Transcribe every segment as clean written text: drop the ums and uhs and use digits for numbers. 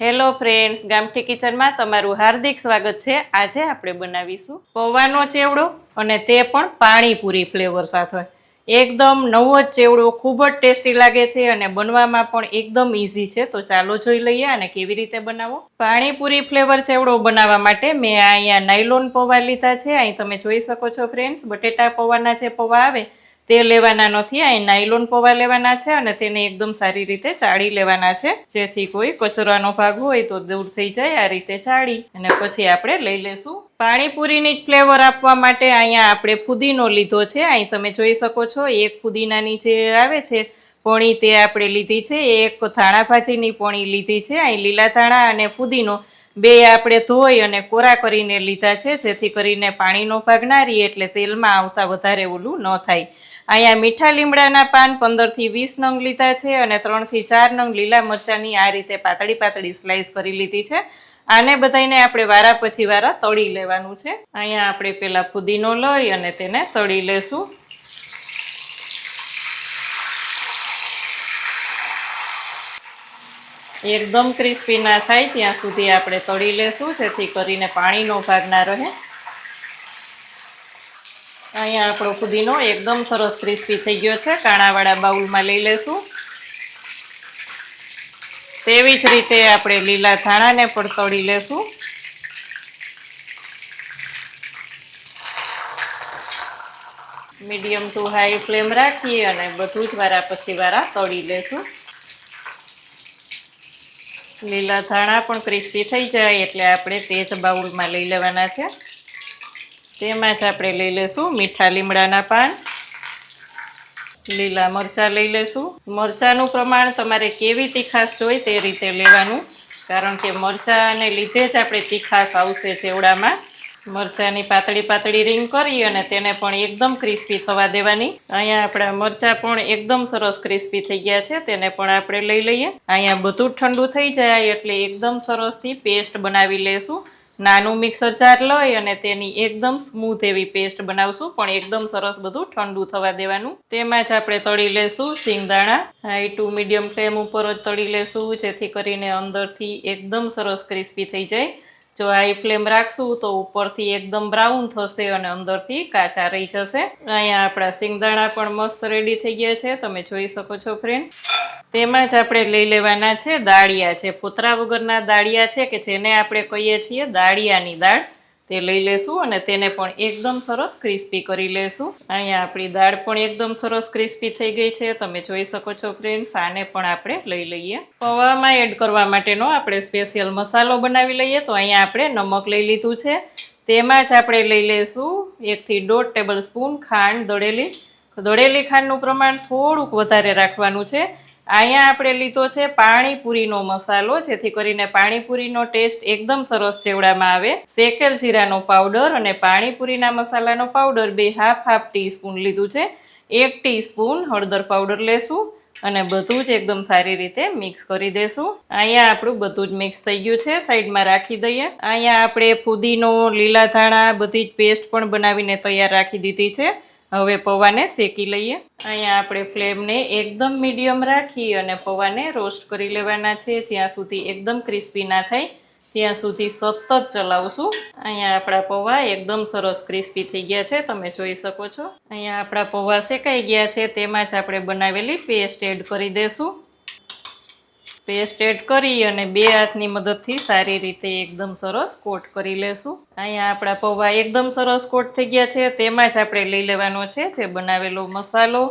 Hello friends, ગામઠી કિચનમાં તમારું હાર્દિક સ્વાગત છે। આજે આપણે બનાવીશું પૌવાનો ચેવડો અને તે પણ પાણીપુરી ફ્લેવર સાથે। એકદમ નવો જ ચેવડો ખૂબ જ ટેસ્ટી લાગે છે અને બનવામાં પણ એકદમ ઇઝી છે। તો ચાલો જોઈ લઈએ આને કેવી રીતે બનાવો। પાણીપુરી ફ્લેવર ચેવડો બનાવવા માટે મેં અહીંયા નાયલોન પૌવા લીધા છે। અહીં તમે જોઈ શકો છો ફ્રેન્ડ્સ, બટેટા પૌવાના જે પૌવા આવે તે લેવાના નથી, અહીં નાયલોન પૌવા લેવાના છે અને તેને એકદમ સારી રીતે ચાળી લેવાના છે, જેથી કોઈ કચરાનો ભાગ હોય તો દૂર થઈ જાય। આ રીતે ચાળી અને પછી આપણે લઈ લેશું। પાણીપુરીની ફ્લેવર આપવા માટે અહીંયા આપણે ફુદીનો લીધો છે। અહીં તમે જોઈ શકો છો, એક ફુદીનાની જે આવે છે પોણી તે આપણે લીધી છે, એક ધાણા ભાજીની પોણી લીધી છે। અહીં લીલા ધાણા અને ફુદીનો બે આપણે ધોઈ અને કોરા કરીને લીધા છે, જેથી કરીને પાણીનો ભાગ ના રહે એટલે તેલમાં આવતા વધારે ઓલું ન થાય। અહીંયા મીઠા લીમડાના પાન 15 થી 20 નંગ લીધા છે અને 3 થી 4 નંગ લીલા મરચાંની આ રીતે પાતળી પાતળી સ્લાઈસ કરી લીધી છે। આને બધાને આપણે વારા પછી વારા તળી લેવાનું છે। અહીંયા આપણે પેલા ફુદીનો લઈ અને તેને તળી લેશું। એકદમ ક્રિસ્પી ના થાય ત્યાં સુધી આપણે તળી લેશું, જેથી કરીને પાણીનો ભાગ ના રહે। અહીંયા આપણો ફુદીનો એકદમ સરસ ક્રિસ્પી થઈ ગયો છે। કાણાવાળા બાઉલમાં લઈ લેશું। તેવી જ રીતે આપણે લીલા ધાણાને પણ તળી લેશું। મીડિયમ ટુ હાઈ ફ્લેમ રાખી અને બધું જ વારા પછી વારા તળી લેશું। લીલા ધાણા પણ ક્રિસ્પી થઈ જાય એટલે આપણે તે જ બાઉલમાં લઈ લેવાના છે। તેમાં જ આપણે લઈ લેશું મીઠા લીમડાના પાન, લીલા મરચાં લઈ લેશું। મરચાંનું પ્રમાણ તમારે કેવી તીખાશ જોઈએ તે રીતે લેવાનું, કારણ કે મરચાંને લીધે જ આપણે તીખાશ આવશે ચેવડામાં। મરચાંની પાતળી પાતળી રીંગ કરી અને તેને પણ એકદમ ક્રિસ્પી થવા દેવાની। અહીંયા આપણા મરચાં પણ એકદમ સરસ ક્રિસ્પી થઈ ગયા છે, તેને પણ આપણે લઈ લઈએ। અહીંયા બધું ઠંડુ થઈ જાય એટલે એકદમ સરસથી પેસ્ટ બનાવી લેશું। નાનું મિક્સર જાર લઈ અને તેની એકદમ સ્મૂથ એવી પેસ્ટ બનાવશું, પણ એકદમ સરસ બધું ઠંડુ થવા દેવાનું। તેમાં જ આપણે તળી લેશું સિંગદાણા। હાઈ ટુ મીડિયમ ફ્લેમ ઉપર જ તળી લેશું, જેથી કરીને અંદરથી એકદમ સરસ ક્રિસ્પી થઈ જાય। જો હાઈ ફ્લેમ રાખશું તો ઉપરથી એકદમ બ્રાઉન થશે અને અંદરથી કાચા રહી જશે। અહીંયા આપણા સિંગદાણા પણ મસ્ત રેડી થઈ ગયા છે, તમે જોઈ શકો છો ફ્રેન્ડ્સ। તેમાં જ આપણે લઈ લેવાના છે દાળિયા, છે ફોતરા વગરના દાળિયા છે કે જેને આપણે કહીએ છીએ દાળિયાની દાળ, તે લઈ લેશું અને તેને પણ એકદમ સરસ ક્રિસ્પી કરી લેશું। અહીંયા આપણી દાળ પણ એકદમ સરસ ક્રિસ્પી થઈ ગઈ છે, તમે જોઈ શકો છો ફ્રેન્ડ્સ। આને પણ આપણે લઈ લઈએ। પૌવામાં એડ કરવા માટેનો આપણે સ્પેશિયલ મસાલો બનાવી લઈએ। તો અહીંયા આપણે નમક લઈ લીધું છે, તેમાં જ આપણે લઈ લેશું 1 થી 1.5 ટેબલ સ્પૂન ખાંડ દળેલી। દળેલી ખાંડનું પ્રમાણ થોડુંક વધારે રાખવાનું છે। અહીંયા આપણે લીધો છે પાણીપુરીનો મસાલો, જેથી કરીને પાણીપુરીનો ટેસ્ટ એકદમ સરસ ચેવડામાં આવે। શેકેલ જીરાનો પાવડર અને પાણીપુરીના મસાલાનો પાવડર બે હાફ ટીસ્પૂન લીધું છે। 1 ટીસ્પૂન હળદર પાવડર લેશું અને બધું જ એકદમ સારી રીતે મિક્સ કરી દેશું। અહીંયા આપણું બધું જ મિક્સ થઈ ગયું છે, સાઈડમાં રાખી દઈએ। અહીંયા આપણે ફુદીનો, લીલા ધાણા બધી જ પેસ્ટ પણ બનાવીને તૈયાર રાખી દીધી છે। હવે પૌવાને શેકી લઈએ। અહીંયા આપણે ફ્લેમને એકદમ મીડિયમ રાખી અને પૌવાને રોસ્ટ કરી લેવાના છે, જ્યાં સુધી એકદમ ક્રિસ્પી ના થાય ત્યાં સુધી સતત ચલાવશું। અહીંયા આપણા પૌવા એકદમ સરસ ક્રિસ્પી થઈ ગયા છે, તમે જોઈ શકો છો। અહીંયા આપણા પૌવા શેકાઈ ગયા છે, તેમાં જ આપણે બનાવેલી પેસ્ટ એડ કરી દેશું। પેસ્ટ એડ કરી અને બે હાથની મદદથી સારી રીતે એકદમ સરસ કોટ કરી લેશું। અહીંયા આપણા પૌવા એકદમ સરસ કોટ થઈ ગયા છે, તેમાં જ આપણે લઈ લેવાનો છે જે બનાવેલો મસાલો।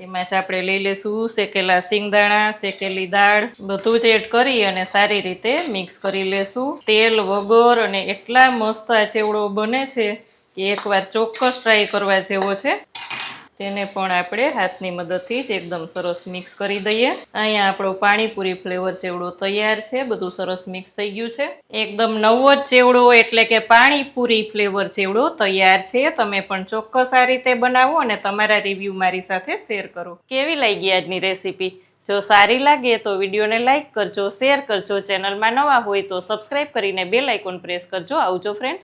એમાં જ આપણે લઈ લેશું શેકેલા સિંગદાણા, શેકેલી દાળ, બધું જ એડ કરી અને સારી રીતે મિક્સ કરી લેશું તેલ વગર। અને એટલા મસ્ત આ ચેવડો બને છે કે એકવાર ચોક્કસ ટ્રાય કરવા જેવો છે। તેને પણ આપણે હાથની મદદથી જ એકદમ સરસ મિક્સ કરી દઈએ। અહીંયા આપણો પાણીપુરી ફ્લેવર ચેવડો તૈયાર છે, બધું સરસ મિક્સ થઈ ગયું છે। એકદમ નવો જ ચેવડો એટલે કે પાણીપુરી ફ્લેવર ચેવડો તૈયાર છે। તમે પણ ચોક્કસ આ રીતે બનાવો અને તમારા રિવ્યૂ મારી સાથે શેર કરો। કેવી લાગી આજની રેસીપી? જો સારી લાગે તો વિડીયોને લાઇક કરજો, શેર કરજો, ચેનલમાં નવા હોય તો સબસ્ક્રાઈબ કરીને બેલ આઇકોન પ્રેસ કરજો। આવજો ફ્રેન્ડ।